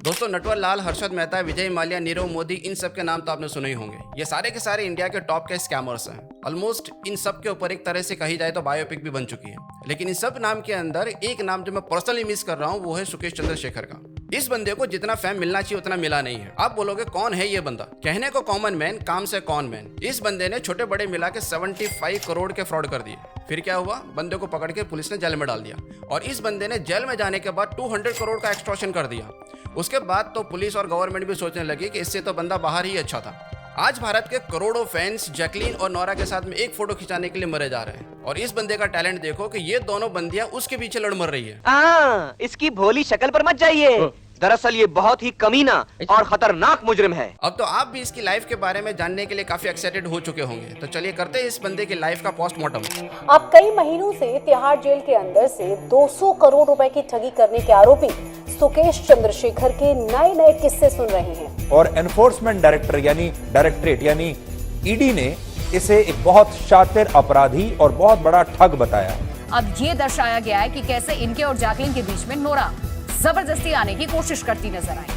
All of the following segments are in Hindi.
दोस्तों नटवर लाल, हर्षद मेहता, विजय माल्या, नीरव मोदी, इन सब के नाम तो आपने सुने ही होंगे। ये सारे के सारे इंडिया के टॉप के स्कैमर्स हैं। ऑलमोस्ट इन सब के ऊपर एक तरह से कही जाए तो बायोपिक भी बन चुकी है। लेकिन इन सब नाम के अंदर एक नाम जो मैं पर्सनली मिस कर रहा हूँ वो है सुकेश चंद्रशेखर का। इस बंदे को जितना फैम मिलना चाहिए उतना मिला नहीं है। आप बोलोगे कौन है ये बंदा? कहने को कॉमन मैन, काम से कॉन मैन। इस बंदे ने छोटे बड़े मिला के 75 करोड़ के फ्रॉड कर दिए। फिर क्या हुआ? बंदे को पकड़ के पुलिस ने जेल में डाल दिया और इस बंदे ने जेल में जाने के बाद 200 करोड़ का एक्सटॉर्शन कर दिया। उसके बाद तो पुलिस और गवर्नमेंट भी सोचने लगी कि इससे तो बंदा बाहर ही अच्छा था। आज भारत के करोड़ों फैंस जैकलीन और नोरा के साथ में एक फोटो खिंचाने के लिए मरे जा रहे हैं। और इस बंदे का टैलेंट देखो कि ये दोनों बंदियां उसके पीछे लड़ मर रही है। इसकी भोली शक्ल पर मत जाइए, दरअसल ये बहुत ही कमीना और खतरनाक मुजरिम है। अब तो आप भी इसकी लाइफ के बारे में जानने के लिए काफी एक्साइटेड हो चुके होंगे, तो चलिए करते हैं इस बंदे की लाइफ का पोस्टमार्टम। अब कई महीनों से तिहाड़ जेल के अंदर से 200 करोड़ रुपए की ठगी करने के आरोपी सुकेश चंद्रशेखर के नए नए किस्से सुन रहे हैं। और एनफोर्समेंट डायरेक्टरेट यानी ईडी ने इसे एक बहुत शातिर अपराधी और बहुत बड़ा ठग बताया। अब ये दर्शाया गया है कि कैसे इनके और जैकलीन के बीच में नोरा जबरदस्ती आने की कोशिश करती नजर आई।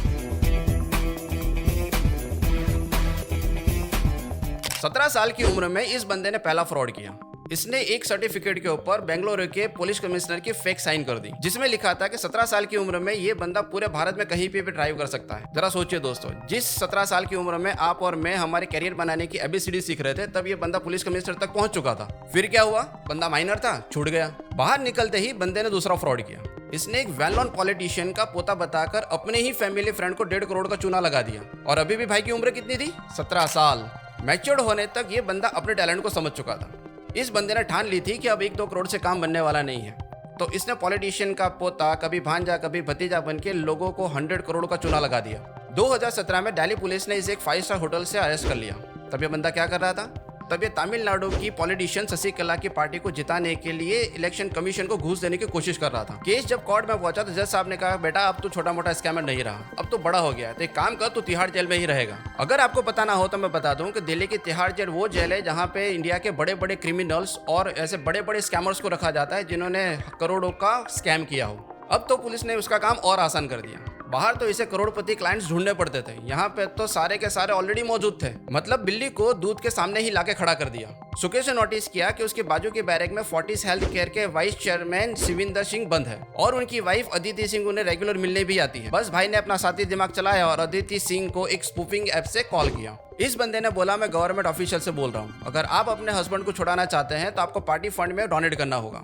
17 साल की उम्र में इस बंदे ने पहला फ्रॉड किया। इसने एक सर्टिफिकेट के ऊपर बेंगलुरु के पुलिस कमिश्नर की फेक साइन कर दी, जिसमें लिखा था कि 17 साल की उम्र में ये बंदा पूरे भारत में कहीं पे भी ड्राइव कर सकता है। जरा सोचिए दोस्तों, जिस 17 साल की उम्र में आप और मैं हमारे करियर बनाने की ABCD सीख रहे थे, तब ये बंदा पुलिस कमिश्नर तक पहुंच चुका था। फिर क्या हुआ? बंदा माइनर था, छूट गया। बाहर निकलते ही बंदे ने दूसरा फ्रॉड किया। इसने एक वेल नोन पॉलिटिशियन का पोता बताकर अपने ही फैमिली फ्रेंड को 1.5 करोड़ का चूना लगा दिया। और अभी भी भाई की उम्र कितनी थी? 17 साल। मैच्योर्ड होने तक ये बंदा अपने टैलेंट को समझ चुका था। इस बंदे ने ठान ली थी कि अब 1-2 करोड़ से काम बनने वाला नहीं है, तो इसने पॉलिटिशियन का पोता, कभी भांजा कभी भतीजा बन के लोगों को 100 करोड़ का चूना लगा दिया। 2017 में दिल्ली पुलिस ने इसे एक 5 स्टार होटल से अरेस्ट कर लिया। तब ये बंदा क्या कर रहा था? तब ये तमिलनाडु की पॉलिटिशियन शशिकला की पार्टी को जिताने के लिए इलेक्शन कमीशन को घूस देने की कोशिश कर रहा था। केस जब कोर्ट में पहुंचा तो जज साहब ने कहा, बेटा अब तो छोटा मोटा स्कैमर नहीं रहा, अब तो बड़ा हो गया, तो एक काम कर, तू तिहाड़ जेल में ही रहेगा। अगर आपको पता ना हो तो मैं बता दूं कि दिल्ली की तिहाड़ जेल वो जेल है जहां पे इंडिया के बड़े बड़े क्रिमिनल्स और ऐसे बड़े बड़े स्कैमर्स को रखा जाता है जिन्होंने करोड़ों का स्कैम किया हो। अब तो पुलिस ने उसका काम और आसान कर दिया। बाहर तो इसे करोड़पति क्लाइंट्स ढूंढने पड़ते थे, यहाँ पे तो सारे के सारे ऑलरेडी मौजूद थे। मतलब बिल्ली को दूध के सामने ही लाके खड़ा कर दिया। सुकेश ने नोटिस किया कि उसके बाजू के बैरक में फोर्टिस हेल्थ केयर के वाइस चेयरमैन शिविंदर सिंह बंद है और उनकी वाइफ अदिति सिंह उन्हें रेगुलर मिलने भी आती है। बस भाई ने अपना साथी दिमाग चलाया और अदिति सिंह को एक स्पूफिंग ऐप से कॉल किया। इस बंदे ने बोला, मैं गवर्नमेंट ऑफिशियल से बोल रहा हूँ, अगर आप अपने हस्बैंड को छुड़ाना चाहते हैं तो आपको पार्टी फंड में डोनेट करना होगा।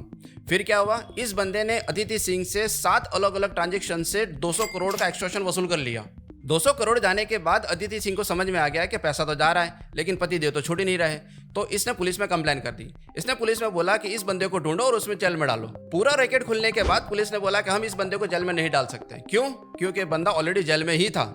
फिर क्या हुआ? इस बंदे ने अदिति सिंह से 7 अलग अलग ट्रांजेक्शन से 200 करोड़ का एक्सटॉर्शन वसूल कर लिया। 200 करोड़ जाने के बाद अदिति सिंह को समझ में आ गया कि पैसा तो जा रहा है लेकिन पति देव तो छूट ही नहीं रहे, तो इसने पुलिस में कंप्लेन कर दी। इसने पुलिस में बोला कि इस बंदे को ढूंढो और उसमें जेल में डालो। पूरा रैकेट खुलने के बाद पुलिस ने बोला कि हम इस बंदे को जेल में नहीं डाल सकते। क्यों? क्योंकि बंदा ऑलरेडी जेल में ही था।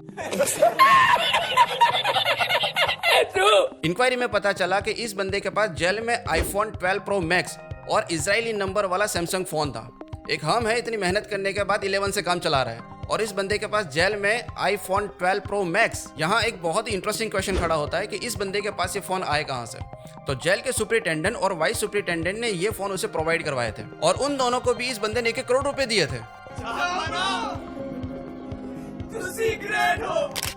इंक्वायरी में पता चला कि इस बंदे के पास जेल में iPhone 12 Pro Max और इजरायली नंबर वाला सैमसंग फोन था। एक हम है इतनी मेहनत करने के बाद 11 से काम चला रहा है और इस बंदे के पास जेल में iPhone 12 Pro Max। यहाँ एक बहुत ही इंटरेस्टिंग क्वेश्चन खड़ा होता है कि इस बंदे के पास ये फोन आए कहाँ से? तो जेल के सुपरिटेंडेंट और वाइस सुपरिटेंडेंट ने ये फोन उसे प्रोवाइड करवाए थे और उन दोनों को भी इस बंदे ने 1 करोड़ रुपए दिए थे।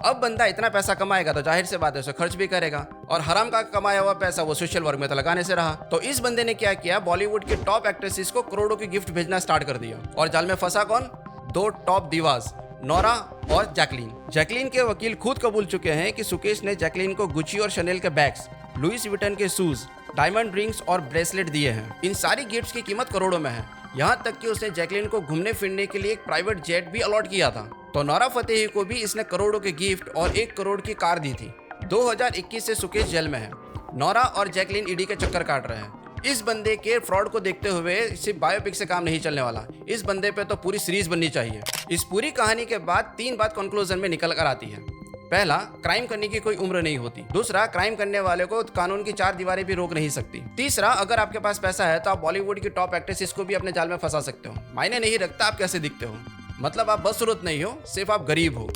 अब बंदा इतना पैसा कमाएगा तो जाहिर सी बात है उसे खर्च भी करेगा और हराम का कमाया हुआ पैसा वो सोशल वर्क में तो लगाने से रहा। तो इस बंदे ने क्या किया? बॉलीवुड की टॉप एक्ट्रेसेस को करोड़ों की गिफ्ट भेजना स्टार्ट कर दिया। और जाल में फंसा कौन? 2 टॉप दीवाज, नोरा और जैकलीन। जैकलीन के वकील खुद कबूल चुके हैं कि सुकेश ने जैकलीन को गुची और शनेल के बैग्स, लुइस विटन के शूज, डायमंड रिंग्स और ब्रेसलेट दिए हैं। इन सारी गिफ्ट्स की कीमत करोड़ों में है। यहाँ तक कि उसने जैकलीन को घूमने फिरने के लिए एक प्राइवेट जेट भी अलॉट किया था। तो नोरा फतेही को भी इसने करोड़ों के गिफ्ट और 1 करोड़ की कार दी थी। 2021 से सुकेश जेल में है। नोरा और जैकलीन ईडी के चक्कर काट रहे हैं। इस बंदे के फ्रॉड को देखते हुए सिर्फ बायोपिक से काम नहीं चलने वाला, इस बंदे पे तो पूरी सीरीज बननी चाहिए। इस पूरी कहानी के बाद 3 बात कंक्लूजन में निकल कर आती है। पहला, क्राइम करने की कोई उम्र नहीं होती। दूसरा, क्राइम करने वाले को कानून की 4 दीवारें भी रोक नहीं सकती। तीसरा, अगर आपके पास पैसा है तो आप बॉलीवुड की टॉप एक्ट्रेसेस को भी अपने जाल में फंसा सकते हो। मायने नहीं रखता आप कैसे दिखते हो, मतलब आप बदसूरत नहीं हो, सिर्फ आप गरीब हो।